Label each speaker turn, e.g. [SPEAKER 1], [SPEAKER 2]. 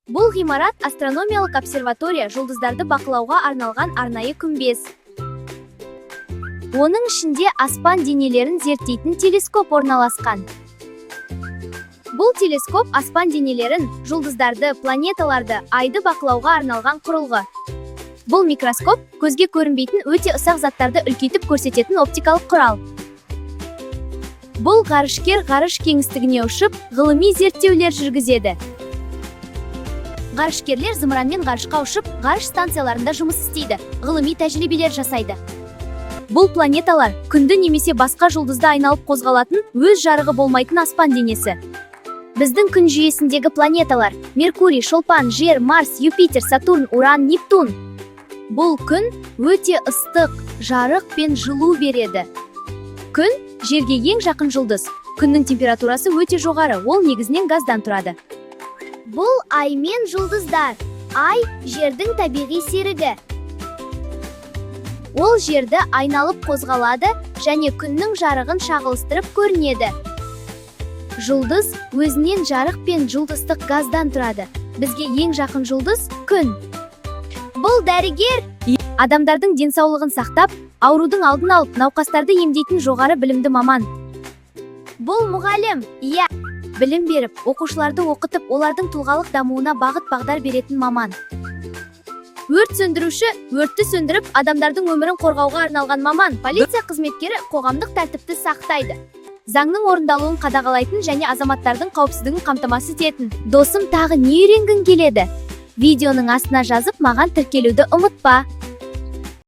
[SPEAKER 1] Бұл ғимарат астрономиялық обсерватория, жұлдыздарды бақылауға арналған арнайы күмбез. Оның ішінде аспан денелерін зерттейтін телескоп орналасқан. Бұл телескоп аспан денелерін, жұлдыздарды, планеталарды, айды бақылауға арналған құрылғы. Бұл микроскоп көзге көрінбейтін өте ұсақ заттарды үлкейтіп көрсететін оптикалық құрал. Бұл ғарышкер ғарыш кеңістігіне ұшып, ғылыми зерттеулер жүргізеді. Ғарышкерлер зымыранмен ғарышқа ұшып, ғарыш станцияларында жұмыс істейді, ғылыми тәжірибелер жасайды. Бұл планеталар күнді немесе басқа жұлдызды айналып қозғалатын, өз жарығы болмайтын аспан денесі. Біздің күн жүйесіндегі планеталар: Меркурий, Шолпан, Жер, Марс, Юпитер, Сатурн, Уран, Нептун. Бұл күн өте ыстық, жарық пен жылу береді. Күн Жерге ең жақын жұлдыз. Күннің температурасы өте жоғары, ол негізінен газдан тұрады. Бұл ай мен жұлдыздар. Ай Жердің табиғи серігі. Ол Жерді айналып қозғалады және күннің жарығын шағылыстырып көрінеді. Жұлдыз өзінен жарық пен жұлдыздық газдан тұрады. Бізге ең жақын жұлдыз күн. Бұл дәрігер. Адамдардың денсаулығын сақтап, аурудың алдын алып, науқастарды емдейтін жоғары білімді маман. Бұл мұғалім. Білім беріп, оқушыларды оқытып, олардың тұлғалық дамуына бағыт-бағдар беретін маман. Өрт сөндіруші, өртті сөндіріп, адамдардың өмірін қорғауға арналған маман. Полиция қызметкері қоғамдық тәртіпті сақтайды. Заңның орындалуын қадағалайтын және азаматтардың қауіпсіздігін қамтамасыз ететін. Досым, тағы не үйренгің келеді? Видеоның астына жазып, маған тіркелуді ұмытпа.